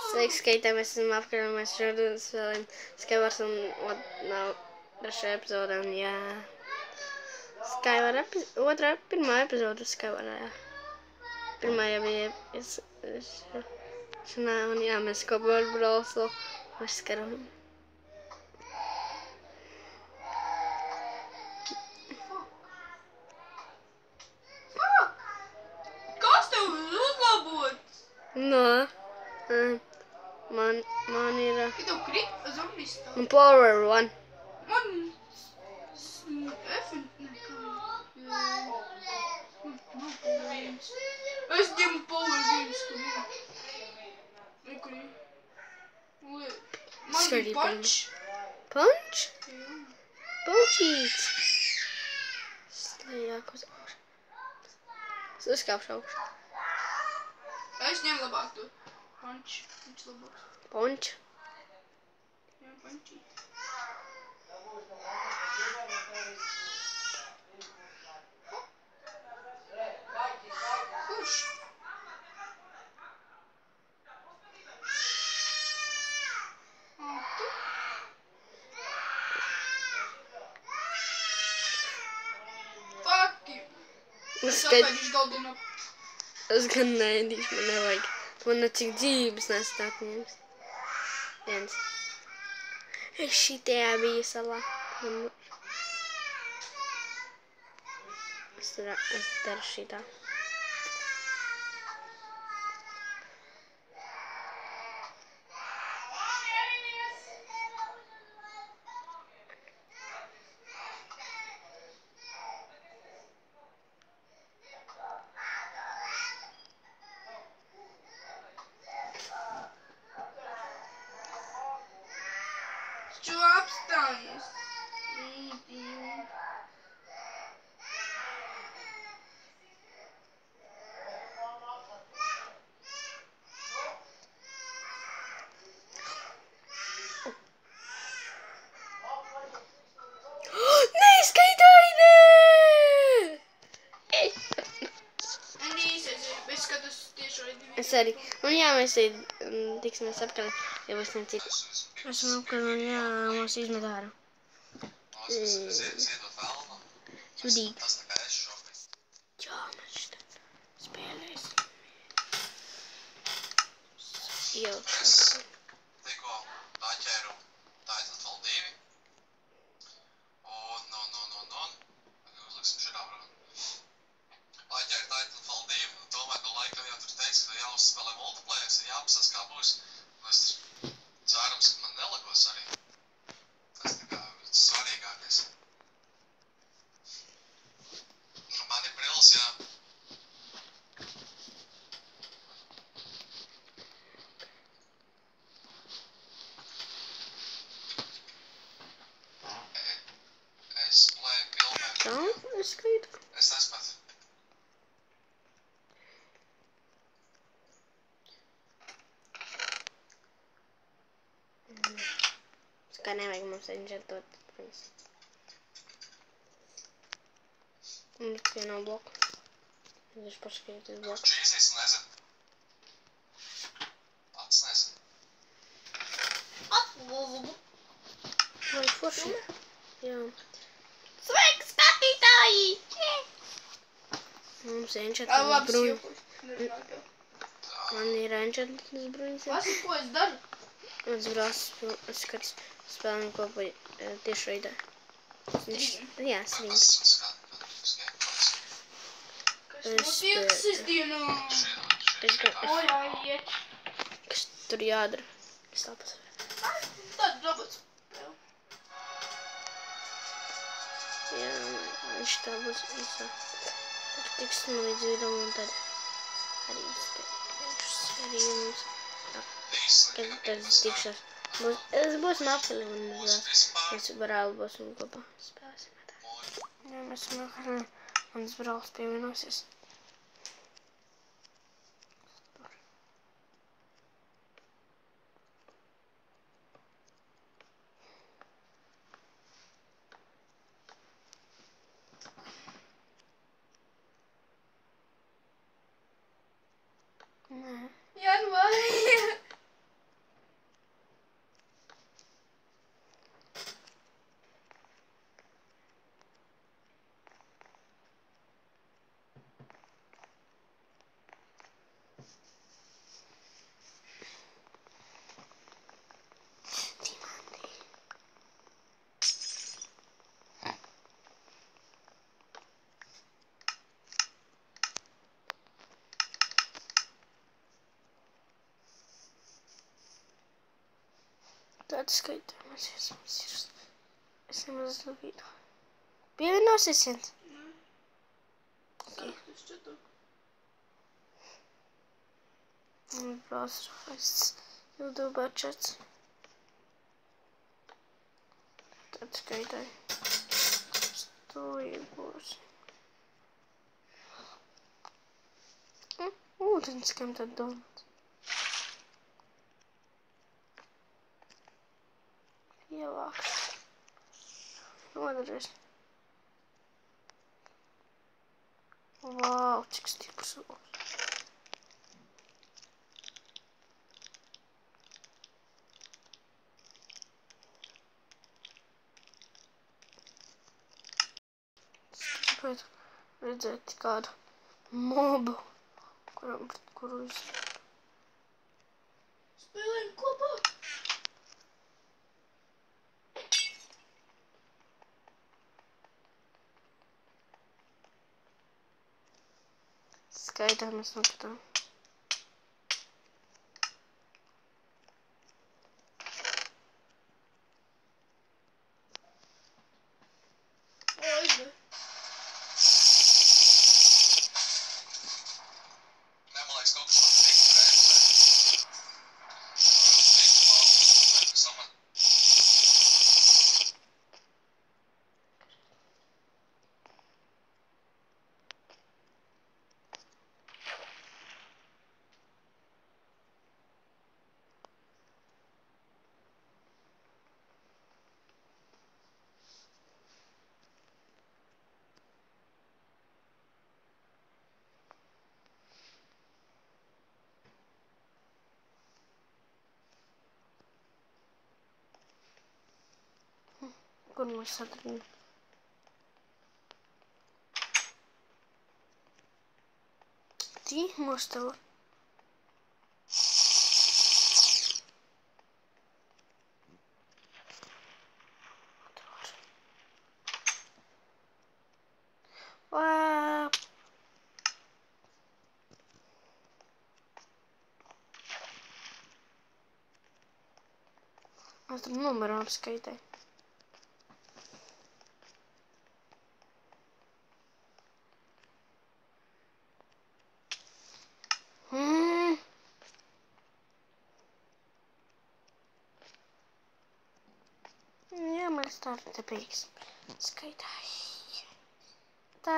Sveiki, skaitām, mēs esam apkarā, mēs šodien spēlējam Skywars un nav trešā epizode, un jā. Pirmā epizode Skywarā, jā. Pirmā jau bija šanā, un jā, mēs kopā ar Brolso uzskaram. Kas tev uzlabots? No, man ir... Ka tev krīt zombis tā? Man power one. Man... Es ņemu power viens, kur ir. Kur ir? Man ir punch. Punch? Jā. Punčīts. Slējāk uz augšu. Es uzkāpšu augšu. Es ņemu labāk to. Punch. Viņš labāks. Punch. Jā, punchīt. Kurš? Tu? Fuck you. Es atpēdīšu galdinu. Es gan neēdīšu, man nevajag. Man necik dzīvības nesat atņēmis. Viens. Es šitajā biju salā. Es daru šitā. Tu apstājies. Neizskaitāji, nē! Es skatos tieši raidīju. Es arī. Un jā, mēs tiksimies apkārt, ja būs ne citi. Esam apkārt, un jā, mūs izmet ārā. Sudīgi. Jā, mēs šitā spēlēsim. Jau. Tikko atķēru Titanfall 2. Un. Uzliksim šitā, protams. Atķēru Titanfall 2, un tomēr no laikam jau tur teiks, ka jāuzspēlē multiplayers, ir jāpasās kā būs. Es cerams, ka man nelagos arī. Tas tā kā svarīgākais. Man ir brils, jā. Es plēju filmē. Tā, es skaitu. Es nespētu. Kā nevajag mums enžetot, protams. Un vieno bloku. Es viņš paškriet uz bloku. Čīzīs nezinu. Pats nezinu. Vai forši? Jā. Sveiki, skatītāji! Mums ir Tā enžetot labs bruņi. jokus. Man ir enžetot bruņas. Lasi, ko es daru? Mans brālis skats spēlēm kopā tieši veidā. Jā, stream. Tas skatītājs gameplays. Kas notiek sestdienā? Es gan, O, jāiet. kas tur jādara. Es tāpat. Tad robots. Jā, viņš tā būs visā. Tur tiksim līdz vidam un tad arī spēlēšu arī mums. Kad tad es tikšos. Būs mapeli un mēs brāli būsim kopā spēlēsim. Jā, mēs esam apkārt. Mans brālis pievienosies. Nē. Jā, nu vai. Tad skaitāmies. Es nemaz vidu. Pievienosies, Jens? Sākties četā. Browser YouTube chats. Tad skaitāju. Stūri būs. Ūdens, kam tad domāt? Ievāks. Nodries. Vau, cik stiprs ūdens. Gribētu redzēt kādu mobu, kuru es... Spēlējam kopā. Skaitām mēs nokatām. Aizve. Nē, man liekas, kaut kas man tik brēmsē. Saman. Kur mēs atradām? Tī mostavu. Vā. Mēs tam numeru apskaitai. Jā, mēs tā te beigs. Skaitāji. Tā.